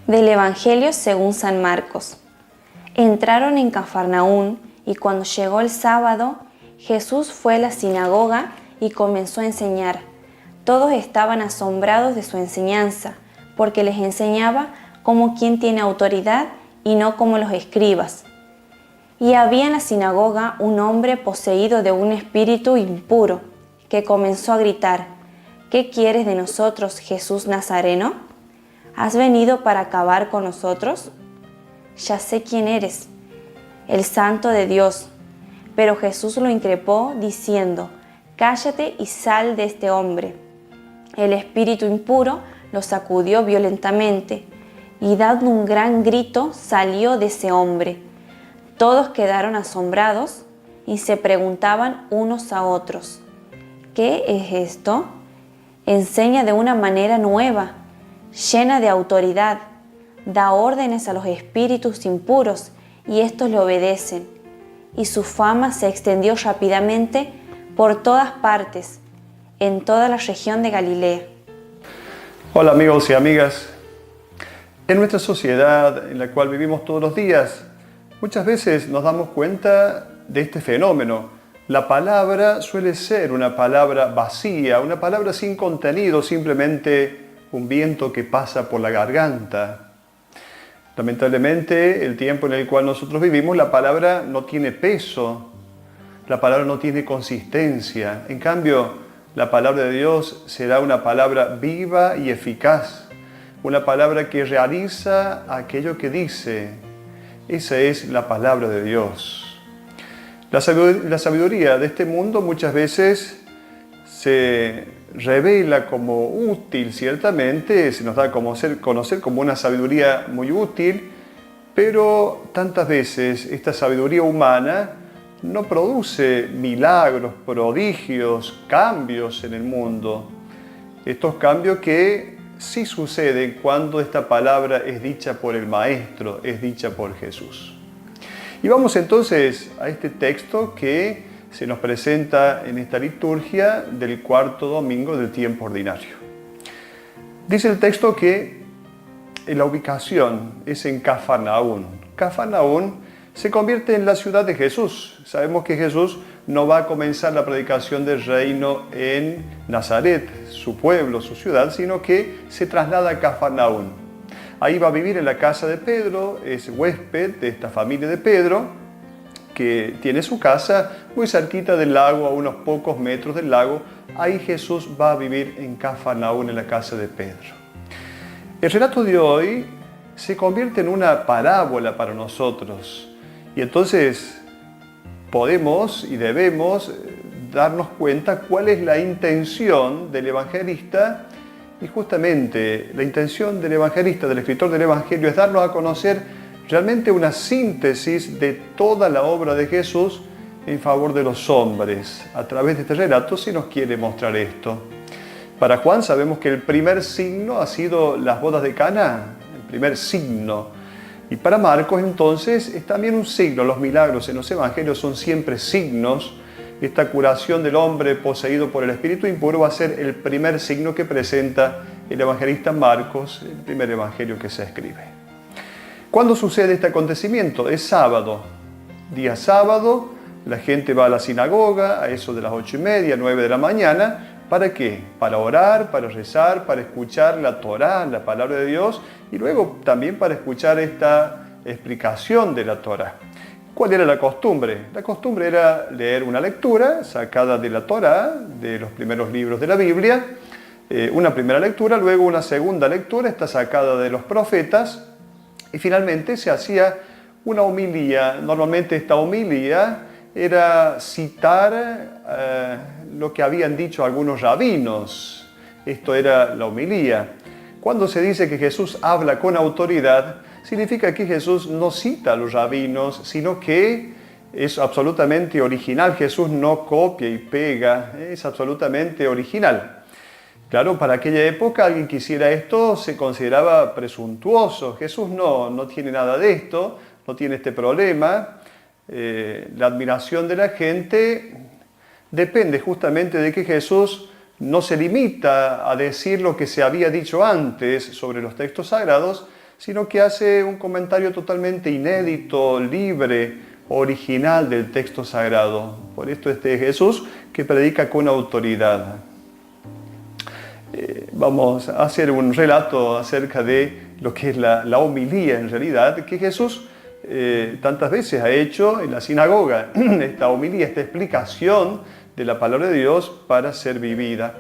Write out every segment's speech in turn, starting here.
Del Evangelio según San Marcos. Entraron en Cafarnaún y cuando llegó el sábado, Jesús fue a la sinagoga y comenzó a enseñar. Todos estaban asombrados de su enseñanza, porque les enseñaba como quien tiene autoridad y no como los escribas. Y había en la sinagoga un hombre poseído de un espíritu impuro, que comenzó a gritar: ¿Qué quieres de nosotros, Jesús Nazareno? ¿Has venido para acabar con nosotros? Ya sé quién eres, el Santo de Dios. Pero Jesús lo increpó diciendo: Cállate y sal de este hombre. El espíritu impuro lo sacudió violentamente y dando un gran grito salió de ese hombre. Todos quedaron asombrados y se preguntaban unos a otros: ¿qué es esto? Enseña de una manera nueva, llena de autoridad, da órdenes a los espíritus impuros y estos le obedecen. Y su fama se extendió rápidamente por todas partes, en toda la región de Galilea. Hola amigos y amigas. En nuestra sociedad en la cual vivimos todos los días, muchas veces nos damos cuenta de este fenómeno. La palabra suele ser una palabra vacía, una palabra sin contenido, simplemente un viento que pasa por la garganta. Lamentablemente, el tiempo en el cual nosotros vivimos, la palabra no tiene peso, la palabra no tiene consistencia. En cambio, la palabra de Dios será una palabra viva y eficaz, una palabra que realiza aquello que dice. Esa es la palabra de Dios. La sabiduría de este mundo muchas veces se revela como útil, ciertamente, se nos da a conocer como una sabiduría muy útil, pero tantas veces esta sabiduría humana no produce milagros, prodigios, cambios en el mundo. Estos cambios que sí suceden cuando esta palabra es dicha por el Maestro, es dicha por Jesús. Y vamos entonces a este texto que se nos presenta en esta liturgia del cuarto domingo del tiempo ordinario. Dice el texto que la ubicación es en Cafarnaún. Cafarnaún se convierte en la ciudad de Jesús. Sabemos que Jesús no va a comenzar la predicación del reino en Nazaret, su pueblo, su ciudad, sino que se traslada a Cafarnaún. Ahí va a vivir en la casa de Pedro, es huésped de esta familia de Pedro, que tiene su casa muy cerquita del lago, a unos pocos metros del lago. Ahí Jesús va a vivir en Cafarnaún, en la casa de Pedro. El relato de hoy se convierte en una parábola para nosotros. Y entonces podemos y debemos darnos cuenta cuál es la intención del evangelista. Y justamente la intención del evangelista, del escritor del Evangelio, es darnos a conocer realmente una síntesis de toda la obra de Jesús en favor de los hombres. A través de este relato se nos quiere mostrar esto. Para Juan sabemos que el primer signo ha sido las bodas de Caná, el primer signo. Y para Marcos entonces es también un signo. Los milagros en los evangelios son siempre signos. Esta curación del hombre poseído por el espíritu impuro va a ser el primer signo que presenta el evangelista Marcos, el primer evangelio que se escribe. ¿Cuándo sucede este acontecimiento? Es sábado. Día sábado, la gente va a la sinagoga a eso de las 8:30, 9 de la mañana. ¿Para qué? Para orar, para rezar, para escuchar la Torá, la palabra de Dios, y luego también para escuchar esta explicación de la Torá. ¿Cuál era la costumbre? La costumbre era leer una lectura sacada de la Torá, de los primeros libros de la Biblia, una primera lectura, luego una segunda lectura, está sacada de los profetas, y finalmente se hacía una homilía. Normalmente esta homilía era citar lo que habían dicho algunos rabinos. Esto era la homilía. Cuando se dice que Jesús habla con autoridad, significa que Jesús no cita a los rabinos, sino que es absolutamente original. Jesús no copia y pega, es absolutamente original. Claro, para aquella época alguien que hiciera esto se consideraba presuntuoso. Jesús no tiene nada de esto, no tiene este problema. La admiración de la gente depende justamente de que Jesús no se limita a decir lo que se había dicho antes sobre los textos sagrados, sino que hace un comentario totalmente inédito, libre, original del texto sagrado. Por esto este es Jesús que predica con autoridad. Vamos a hacer un relato acerca de lo que es la homilía en realidad, que Jesús tantas veces ha hecho en la sinagoga, esta homilía, esta explicación de la palabra de Dios para ser vivida.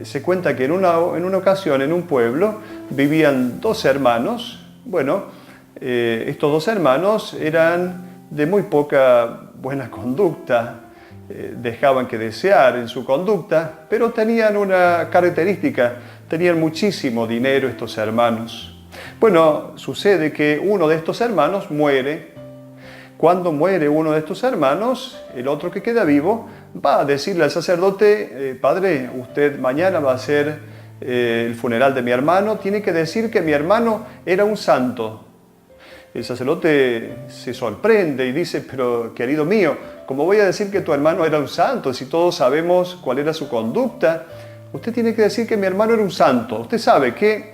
Se cuenta que en una ocasión en un pueblo vivían dos hermanos. Bueno, estos dos hermanos eran de muy poca buena conducta, dejaban que desear en su conducta, pero tenían una característica, tenían muchísimo dinero estos hermanos. Bueno, sucede que uno de estos hermanos muere. Cuando muere uno de estos hermanos, el otro que queda vivo va a decirle al sacerdote: padre, usted mañana va a hacer el funeral de mi hermano, tiene que decir que mi hermano era un santo. El sacerdote se sorprende y dice: pero querido mío, ¿cómo voy a decir que tu hermano era un santo si todos sabemos cuál era su conducta? Usted tiene que decir que mi hermano era un santo. Usted sabe que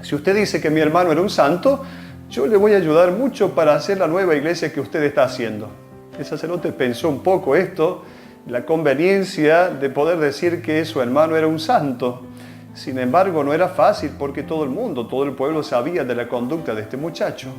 si usted dice que mi hermano era un santo, yo le voy a ayudar mucho para hacer la nueva iglesia que usted está haciendo. El sacerdote pensó un poco esto, la conveniencia de poder decir que su hermano era un santo. Sin embargo, no era fácil porque todo el pueblo sabía de la conducta de este muchacho.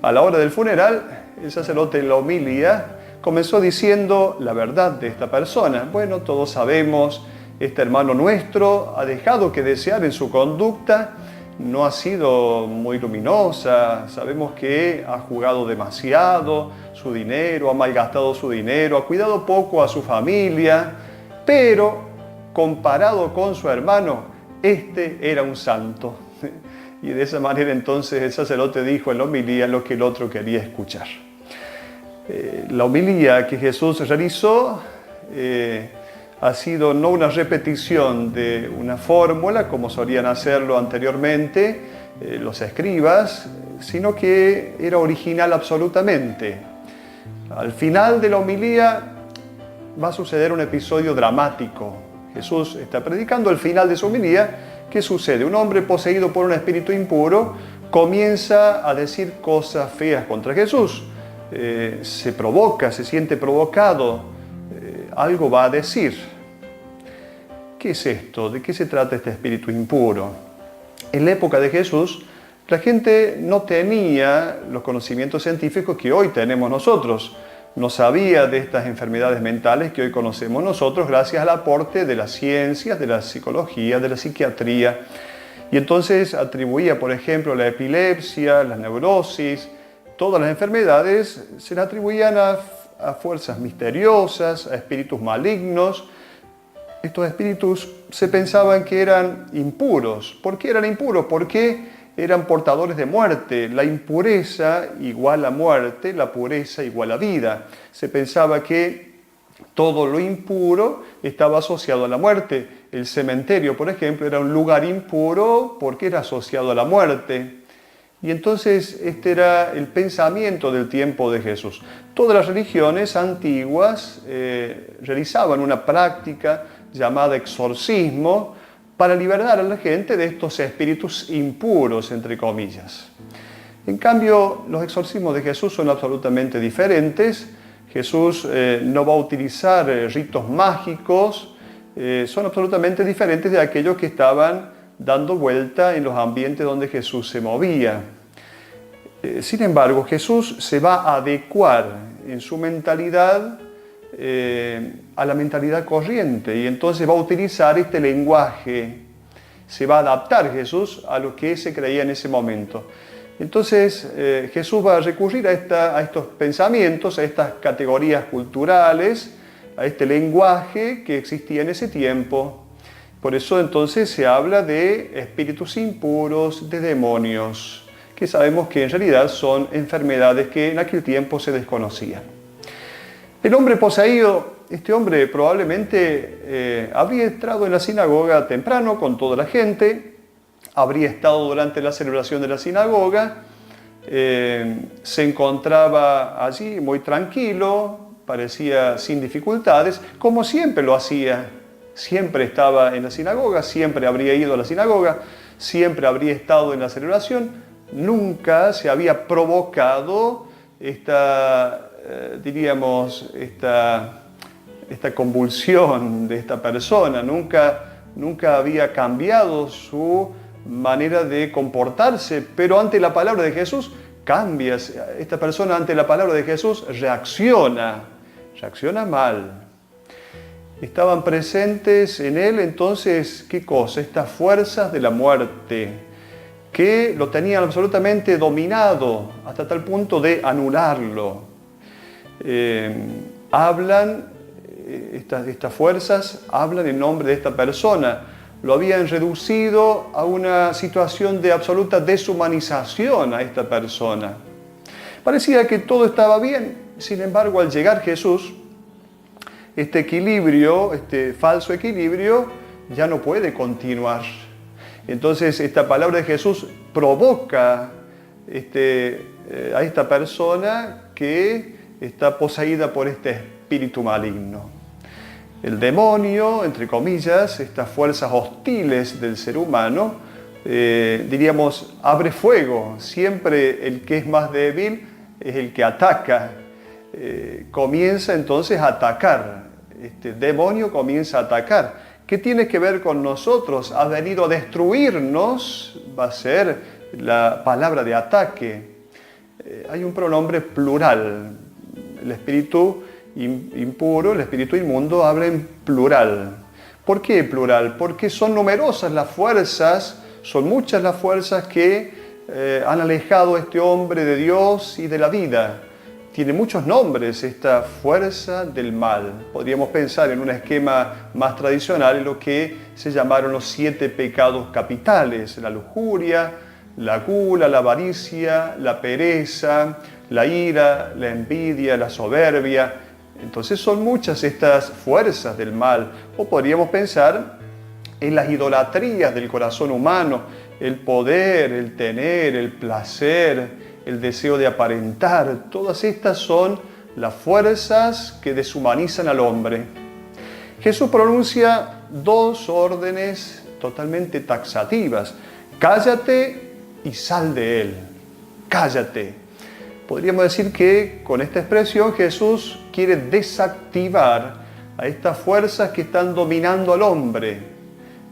A la hora del funeral, el sacerdote en la homilía comenzó diciendo la verdad de esta persona. Bueno, todos sabemos, este hermano nuestro ha dejado que desear en su conducta, no ha sido muy luminosa, sabemos que ha jugado demasiado su dinero, ha malgastado su dinero, ha cuidado poco a su familia, pero comparado con su hermano, este era un santo. Y de esa manera entonces el sacerdote dijo en la homilía lo que el otro quería escuchar. La homilía que Jesús realizó ha sido no una repetición de una fórmula como solían hacerlo anteriormente los escribas, sino que era original absolutamente. Al final de la homilía va a suceder un episodio dramático. Jesús está predicando al final de su homilía. ¿Qué sucede? Un hombre poseído por un espíritu impuro comienza a decir cosas feas contra Jesús. Se provoca, se siente provocado. Algo va a decir. ¿Qué es esto? ¿De qué se trata este espíritu impuro? En la época de Jesús, la gente no tenía los conocimientos científicos que hoy tenemos nosotros. No sabía de estas enfermedades mentales que hoy conocemos nosotros gracias al aporte de las ciencias, de la psicología, de la psiquiatría. Y entonces atribuía, por ejemplo, la epilepsia, la neurosis, todas las enfermedades se le atribuían a fuerzas misteriosas, a espíritus malignos. Estos espíritus se pensaban que eran impuros. ¿Por qué eran impuros? Porque eran portadores de muerte. La impureza igual a muerte, la pureza igual a vida. Se pensaba que todo lo impuro estaba asociado a la muerte. El cementerio, por ejemplo, era un lugar impuro porque era asociado a la muerte. Y entonces este era el pensamiento del tiempo de Jesús. Todas las religiones antiguas realizaban una práctica llamada exorcismo para liberar a la gente de estos espíritus impuros, entre comillas. En cambio, los exorcismos de Jesús son absolutamente diferentes. Jesús no va a utilizar ritos mágicos, son absolutamente diferentes de aquellos que estaban dando vuelta en los ambientes donde Jesús se movía. Sin embargo, Jesús se va a adecuar en su mentalidad a la mentalidad corriente y entonces va a utilizar este lenguaje, se va a adaptar Jesús a lo que se creía en ese momento. Entonces Jesús va a recurrir a estos pensamientos, a estas categorías culturales, a este lenguaje que existía en ese tiempo. Por eso entonces se habla de espíritus impuros, de demonios, que sabemos que en realidad son enfermedades que en aquel tiempo se desconocían. El hombre poseído, este hombre probablemente habría entrado en la sinagoga temprano con toda la gente, habría estado durante la celebración de la sinagoga, se encontraba allí muy tranquilo, parecía sin dificultades, como siempre lo hacía. Siempre estaba en la sinagoga, siempre habría ido a la sinagoga, siempre habría estado en la celebración, nunca se había provocado esta convulsión de esta persona, nunca había cambiado su manera de comportarse, pero ante la palabra de Jesús cambia. Esta persona ante la palabra de Jesús reacciona mal. Estaban presentes en él entonces, ¿qué cosa? Estas fuerzas de la muerte que lo tenían absolutamente dominado hasta tal punto de anularlo. Estas fuerzas hablan en nombre de esta persona. Lo habían reducido a una situación de absoluta deshumanización a esta persona. Parecía que todo estaba bien, sin embargo, al llegar Jesús, este equilibrio, este falso equilibrio, ya no puede continuar. Entonces, esta palabra de Jesús provoca a esta persona que está poseída por este espíritu maligno. El demonio, entre comillas, estas fuerzas hostiles del ser humano, diríamos, abre fuego. Siempre el que es más débil es el que ataca. Comienza entonces a atacar. Este demonio comienza a atacar. ¿Qué tiene que ver con nosotros? Ha venido a destruirnos, va a ser la palabra de ataque. Hay un pronombre plural. El espíritu impuro, el espíritu inmundo, habla en plural. ¿Por qué plural? Porque son numerosas las fuerzas, son muchas las fuerzas que han alejado a este hombre de Dios y de la vida. Tiene muchos nombres esta fuerza del mal. Podríamos pensar en un esquema más tradicional en lo que se llamaron los 7 pecados capitales: la lujuria, la gula, la avaricia, la pereza, la ira, la envidia, la soberbia. Entonces son muchas estas fuerzas del mal. O podríamos pensar en las idolatrías del corazón humano: el poder, el tener, el placer, el deseo de aparentar. Todas estas son las fuerzas que deshumanizan al hombre. Jesús pronuncia 2 órdenes totalmente taxativas: cállate y sal de él. Cállate. Podríamos decir que con esta expresión Jesús quiere desactivar a estas fuerzas que están dominando al hombre.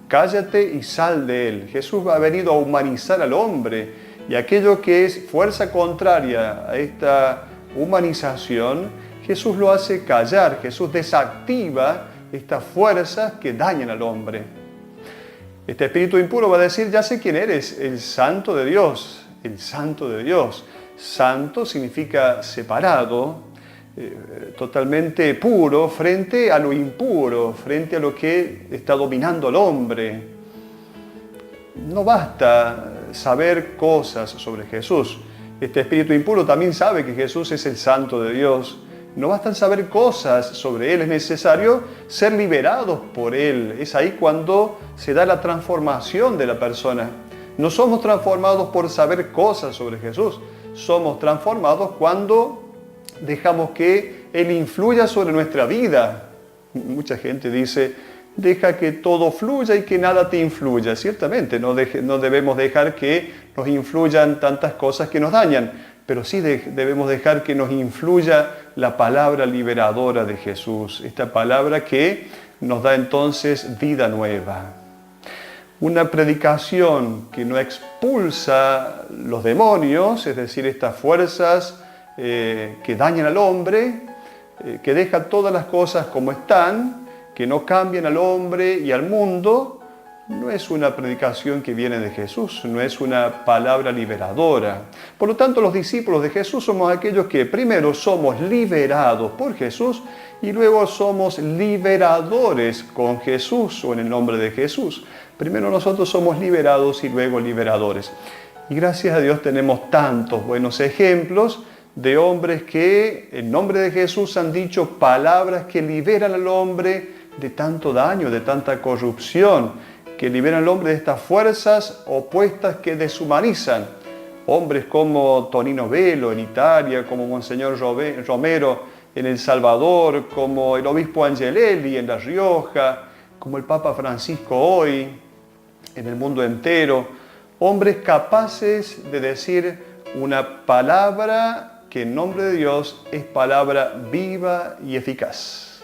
Cállate y sal de él. Jesús ha venido a humanizar al hombre. Y aquello que es fuerza contraria a esta humanización, Jesús lo hace callar. Jesús desactiva estas fuerzas que dañan al hombre. Este espíritu impuro va a decir: ya sé quién eres, el Santo de Dios, el Santo de Dios. Santo significa separado, totalmente puro frente a lo impuro, frente a lo que está dominando al hombre. No basta saber cosas sobre Jesús. Este espíritu impuro también sabe que Jesús es el Santo de Dios. No bastan saber cosas sobre Él, es necesario ser liberados por Él. Es ahí cuando se da la transformación de la persona. No somos transformados por saber cosas sobre Jesús. Somos transformados cuando dejamos que Él influya sobre nuestra vida. Mucha gente dice: deja que todo fluya y que nada te influya. Ciertamente, no debemos dejar que nos influyan tantas cosas que nos dañan, pero sí debemos dejar que nos influya la palabra liberadora de Jesús, esta palabra que nos da entonces vida nueva. Una predicación que no expulsa los demonios, es decir, estas fuerzas que dañan al hombre, que deja todas las cosas como están, que no cambian al hombre y al mundo, no es una predicación que viene de Jesús, no es una palabra liberadora. Por lo tanto, los discípulos de Jesús somos aquellos que primero somos liberados por Jesús y luego somos liberadores con Jesús o en el nombre de Jesús. Primero nosotros somos liberados y luego liberadores. Y gracias a Dios tenemos tantos buenos ejemplos de hombres que en nombre de Jesús han dicho palabras que liberan al hombre de tanto daño, de tanta corrupción, que liberan al hombre de estas fuerzas opuestas que deshumanizan. Hombres como Tonino Velo en Italia, como Monseñor Romero en El Salvador, como el obispo Angelelli en La Rioja, como el Papa Francisco hoy en el mundo entero. hombres capaces de decir una palabra que en nombre de Dios es palabra viva y eficaz.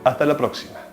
Hasta la próxima.